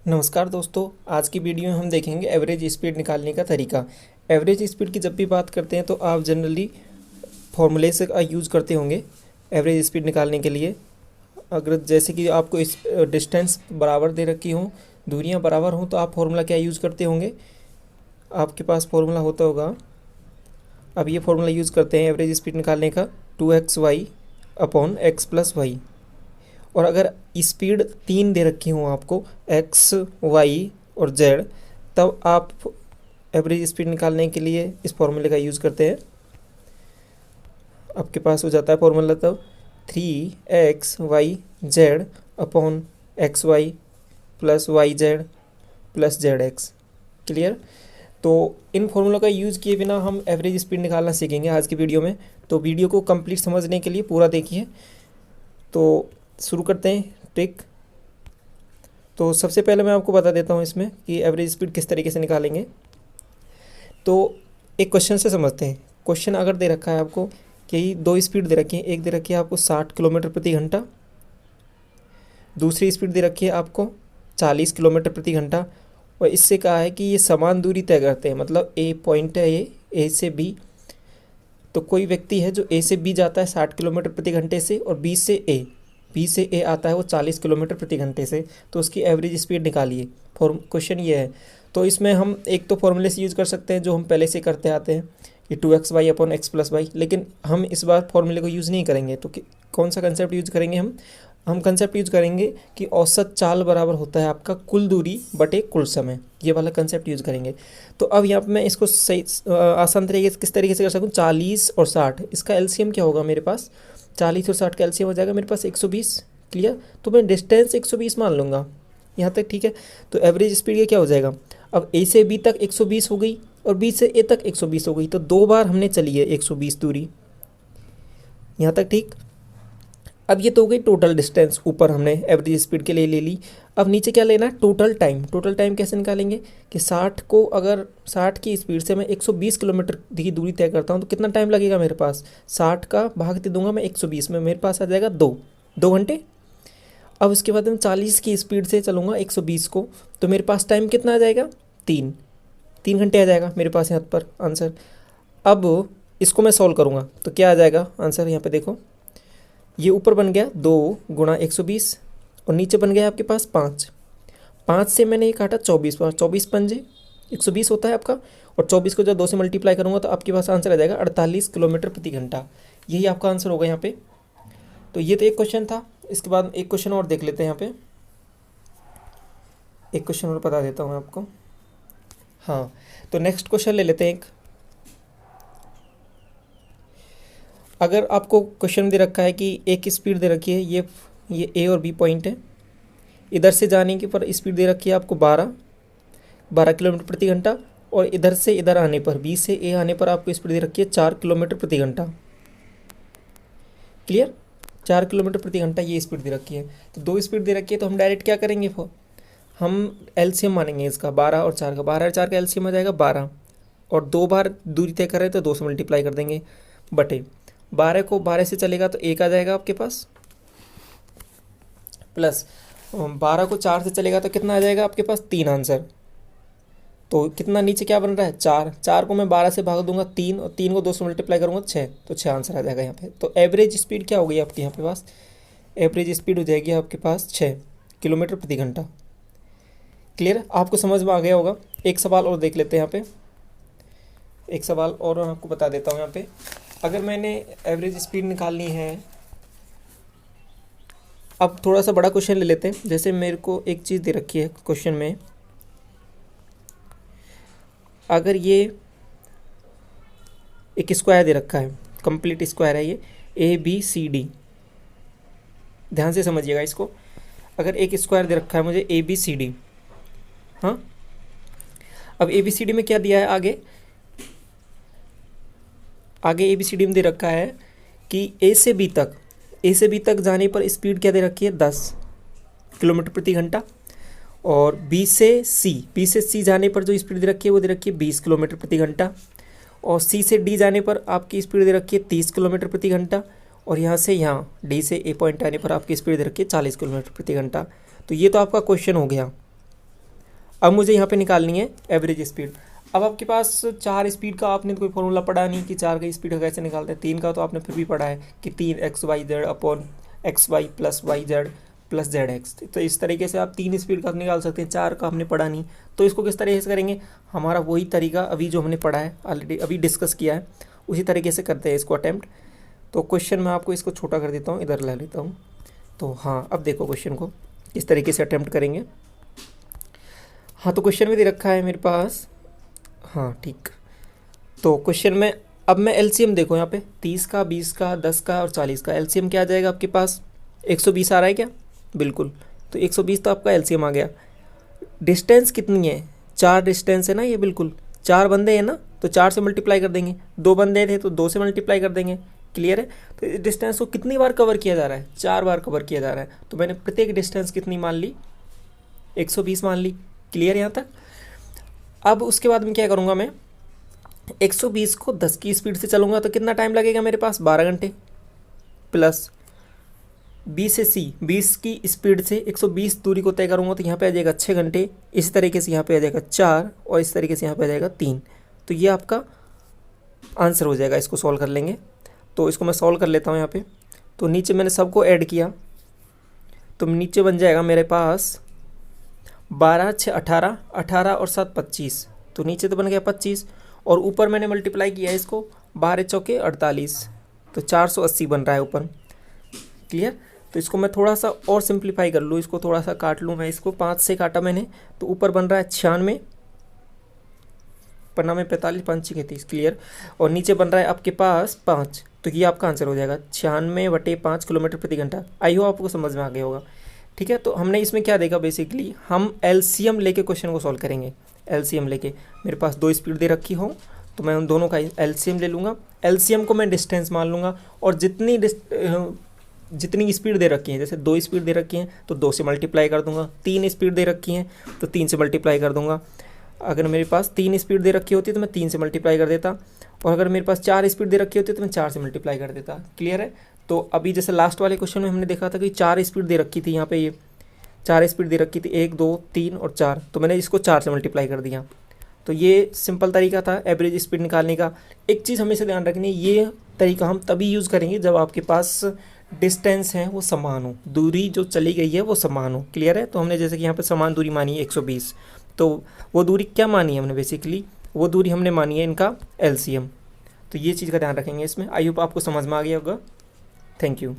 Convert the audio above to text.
नमस्कार दोस्तों, आज की वीडियो में हम देखेंगे एवरेज स्पीड निकालने का तरीका। एवरेज स्पीड की जब भी बात करते हैं तो आप जनरली फॉर्मूले से यूज़ करते होंगे एवरेज स्पीड निकालने के लिए। अगर जैसे कि आपको इस डिस्टेंस बराबर दे रखी हो, दूरियां बराबर हों, तो आप फार्मूला क्या यूज़ करते होंगे। आपके पास फार्मूला होता होगा। अब ये फार्मूला यूज़ करते हैं एवरेज स्पीड निकालने का, 2xy upon x plus Y. और अगर स्पीड 3 दे रखी हो आपको, x, y और z, तब आप एवरेज स्पीड निकालने के लिए इस फॉर्मूले का यूज़ करते हैं। आपके पास हो जाता है फॉर्मूला तब 3xyz upon xy plus yz plus zx। Clear. तो इन फॉर्मूलों का यूज़ किए बिना हम एवरेज स्पीड निकालना सीखेंगे आज की वीडियो में। तो वीडियो को कंप्लीट समझने के लिए पूरा देखिए। तो शुरू करते हैं ट्रिक। तो सबसे पहले मैं आपको बता देता हूँ इसमें कि एवरेज स्पीड किस तरीके से निकालेंगे। तो एक क्वेश्चन से समझते हैं। क्वेश्चन अगर दे रखा है आपको कि दो स्पीड दे रखी है, एक दे रखी है आपको 60 किलोमीटर प्रति घंटा, दूसरी स्पीड दे रखी है आपको 40 किलोमीटर प्रति घंटा। और इससे कहा है कि ये समान दूरी तय करते हैं, मतलब ए पॉइंट है ये, ए से बी। तो कोई व्यक्ति है जो ए से बी जाता है 60 किलोमीटर प्रति घंटे से, और बी से ए आता है वो 40 किलोमीटर प्रति घंटे से। तो उसकी एवरेज स्पीड निकालिए। क्वेश्चन ये है। तो इसमें हम एक तो फॉर्मूले से यूज़ कर सकते हैं जो हम पहले से करते आते हैं कि 2xy upon x plus Y, लेकिन हम इस बार फॉर्मूले को यूज़ नहीं करेंगे। तो कौन सा कंसेप्ट यूज़ करेंगे हम कंसेप्ट यूज़ करेंगे कि औसत चाल बराबर होता है आपका कुल दूरी बटे कुल समय। ये वाला कंसेप्ट यूज़ करेंगे। तो अब यहाँ पर मैं इसको सही आसान तरीके से किस तरीके से कर सकूँ। 40 और 60, इसका एलसीएम क्या होगा मेरे पास, 40 और 60 का एलसीएम हो जाएगा मेरे पास 120। क्लियर। तो मैं डिस्टेंस 120 मान लूँगा यहाँ तक। ठीक है। तो एवरेज स्पीड ये क्या हो जाएगा, अब ए से बी तक 120 हो गई और बी से ए तक 120 हो गई। तो दो बार हमने चली है 120 दूरी यहाँ तक। ठीक। अब ये तो हो गई टोटल डिस्टेंस, ऊपर हमने एवरेज स्पीड के लिए ले ली। अब नीचे क्या लेना है, टोटल टाइम। टोटल टाइम कैसे निकालेंगे कि 60 को, अगर 60 की स्पीड से मैं 120 किलोमीटर की दूरी तय करता हूँ तो कितना टाइम लगेगा मेरे पास। 60 का भाग दे दूंगा मैं 120 में, मेरे पास आ जाएगा 2 घंटे। अब उसके बाद मैं 40 की स्पीड से चलूँगा 120 को, तो मेरे पास टाइम कितना आ जाएगा, 3 घंटे आ जाएगा मेरे पास यहाँ पर आंसर। अब इसको मैं सॉल्व करूँगा तो क्या आ जाएगा आंसर, यहाँ पे देखो। ये ऊपर बन गया 2 गुणा 120 और नीचे बन गया आपके पास 5 से मैंने ये काटा 24 बार, 24 पंजे 120 होता है आपका। और 24 को जब 2 से मल्टीप्लाई करूँगा तो आपके पास आंसर आ जाएगा 48 किलोमीटर प्रति घंटा। यही आपका आंसर होगा यहाँ पे। तो ये तो एक क्वेश्चन था। इसके बाद एक क्वेश्चन और देख लेते हैं। यहाँ पे एक क्वेश्चन और बता देता हूँ मैं आपको। हाँ, तो नेक्स्ट क्वेश्चन ले लेते हैं एक। अगर आपको क्वेश्चन दे रखा है कि एक स्पीड दे रखी है, ये ए और बी पॉइंट है, इधर से जाने के पर स्पीड दे रखी है आपको 12 किलोमीटर प्रति घंटा, और इधर से इधर आने पर, बी से ए आने पर आपको स्पीड दे रखी है 4 किलोमीटर प्रति घंटा। क्लियर। 4 किलोमीटर प्रति घंटा ये स्पीड दे रखी है। तो दो स्पीड दे रखी है, तो हम डायरेक्ट क्या करेंगे, हम एलसीएम मानेंगे इसका 12 और 4 का। 12 और 4 का एलसीएम आ जाएगा 12, और 2 बार दूरी तय कर रहे तो 2 से मल्टीप्लाई कर देंगे बटे 12 को 12 से चलेगा तो 1 आ जाएगा आपके पास, प्लस 12 को 4 से चलेगा तो कितना आ जाएगा आपके पास, 3 आंसर। तो कितना नीचे क्या बन रहा है, 4 को मैं 12 से भाग दूंगा 3, और 3 को 2 से मल्टीप्लाई करूंगा 6, तो 6 आंसर आ जाएगा यहाँ पे। तो एवरेज स्पीड क्या हो गई आपके यहाँ पे पास, एवरेज स्पीड हो जाएगी आपके पास 6 किलोमीटर प्रति घंटा। क्लियर। आपको समझ में आ गया होगा। एक सवाल और देख लेते हैं यहाँ पे। एक सवाल और मैं आपको बता देता हूँ यहाँ पे। अगर मैंने एवरेज स्पीड निकालनी है, अब थोड़ा सा बड़ा क्वेश्चन ले लेते हैं। जैसे मेरे को एक चीज़ दे रखी है क्वेश्चन में, अगर ये एक स्क्वायर दे रखा है, कंप्लीट स्क्वायर है ये, ABCD, ध्यान से समझिएगा इसको। अगर एक स्क्वायर दे रखा है मुझे ABCD, हाँ, अब ABCD में क्या दिया है, आगे ABCD में दे रखा है कि ए से बी तक जाने पर स्पीड क्या दे रखी है, 10 किलोमीटर प्रति घंटा। और बी से सी जाने पर जो स्पीड दे रखी है वो दे रखी है 20 किलोमीटर प्रति घंटा। और सी से डी जाने पर आपकी स्पीड दे रखी है 30 किलोमीटर प्रति घंटा। और यहाँ से यहाँ डी से ए पॉइंट आने पर आपकी स्पीड दे रखी है 40 किलोमीटर प्रति घंटा। तो ये तो आपका क्वेश्चन हो गया। अब मुझे यहाँ पे निकालनी है एवरेज स्पीड। अब आपके पास 4 स्पीड का आपने तो कोई फॉर्मूला पढ़ा नहीं कि 4 का स्पीड कैसे निकालते हैं। 3 का तो आपने फिर भी पढ़ा है कि 3 XYZ upon XY plus YZ plus ZX। तो इस तरीके से आप 3 स्पीड का निकाल सकते हैं। 4 का हमने पढ़ा नहीं, तो इसको किस तरीके से करेंगे, हमारा वही तरीका अभी जो हमने पढ़ा है ऑलरेडी, अभी डिस्कस किया है, उसी तरीके से करते हैं इसको अटैम्प्ट। तो क्वेश्चन मैं आपको इसको छोटा कर देता हूँ, इधर ला लेता हूँ। तो हाँ, अब देखो क्वेश्चन को किस तरीके से अटैम्प्ट करेंगे। हाँ, तो क्वेश्चन में दे रखा है मेरे पास, हाँ ठीक। तो क्वेश्चन में अब मैं एलसीएम देखो यहाँ पे 30 का, 20 का, 10 का और 40 का एलसीएम क्या आ जाएगा आपके पास, 120 आ रहा है क्या, बिल्कुल। तो 120 तो आपका एलसीएम आ गया। डिस्टेंस कितनी है, 4 डिस्टेंस है ना ये, बिल्कुल 4 बंदे हैं ना, तो 4 से मल्टीप्लाई कर देंगे। 2 बंदे थे तो 2 से मल्टीप्लाई कर देंगे। क्लियर है। तो इस डिस्टेंस को कितनी बार कवर किया जा रहा है, 4 बार कवर किया जा रहा है। तो मैंने प्रत्येक डिस्टेंस कितनी मान ली, 120 मान ली। क्लियर यहाँ तक। अब उसके बाद में क्या करूँगा, मैं 120 को 10 की स्पीड से चलूँगा तो कितना टाइम लगेगा मेरे पास, 12 घंटे। प्लस बी से सी, 20 की स्पीड से 120 दूरी को तय करूँगा तो यहाँ पे आ जाएगा 6 घंटे। इस तरीके से यहाँ पे आ जाएगा 4 और इस तरीके से यहाँ पे आ जाएगा 3। तो ये आपका आंसर हो जाएगा। इसको सॉल्व कर लेंगे। तो इसको मैं सॉल्व कर लेता हूँ यहाँ पे। तो नीचे मैंने सबको ऐड किया तो नीचे बन जाएगा मेरे पास 12 6 18, 18 और 7 25। तो नीचे तो बन गया 25 और ऊपर मैंने मल्टीप्लाई किया है इसको, 12 चौके 48, तो 480 बन रहा है ऊपर। क्लियर। तो इसको मैं थोड़ा सा और सिंप्लीफाई कर लूँ, इसको थोड़ा सा काट लूँ मैं, इसको 5 से काटा मैंने तो ऊपर बन रहा है 96, पन्ना में 45, 5 के 30। क्लियर। और नीचे बन रहा है आपके पास 5। तो ये आपका आंसर हो जाएगा 96/5 किलोमीटर प्रति घंटा। आई हो आपको समझ में आ गया होगा। ठीक है। तो हमने इसमें क्या देखा, बेसिकली हम एलसीएम लेके क्वेश्चन को सॉल्व करेंगे। एलसीएम लेके मेरे पास 2 स्पीड दे रखी हो तो मैं उन दोनों का एलसीएम ले लूँगा। एलसीएम को मैं डिस्टेंस मान लूँगा और जितनी स्पीड दे रखी है, जैसे 2 स्पीड दे रखी हैं तो 2 से मल्टीप्लाई कर दूंगा। 3 स्पीड दे रखी हैं तो 3 से मल्टीप्लाई कर दूंगा। अगर मेरे पास 3 स्पीड दे रखी होती तो मैं 3 से मल्टीप्लाई कर देता, और अगर मेरे पास 4 स्पीड दे रखी होती तो मैं 4 से मल्टीप्लाई कर देता। क्लियर है। तो अभी जैसे लास्ट वाले क्वेश्चन में हमने देखा था कि 4 स्पीड दे रखी थी, यहाँ पे ये 4 स्पीड दे रखी थी, 1 2 3 और 4, तो मैंने इसको 4 से मल्टीप्लाई कर दिया। तो ये सिंपल तरीका था एवरेज स्पीड निकालने का। एक चीज़ हमेशा ध्यान रखनी, ये तरीका हम तभी यूज़ करेंगे जब आपके पास डिस्टेंस है वो समान हो, दूरी जो चली गई है वो समान हो। क्लियर है। तो हमने जैसे कि यहाँ पे समान दूरी मानी है 120, तो वो दूरी क्या मानी है हमने, बेसिकली वो दूरी हमने मानी है इनका एलसीएम। तो ये चीज़ का ध्यान रखेंगे इसमें। आई होप आपको समझ में आ गया होगा। Thank you.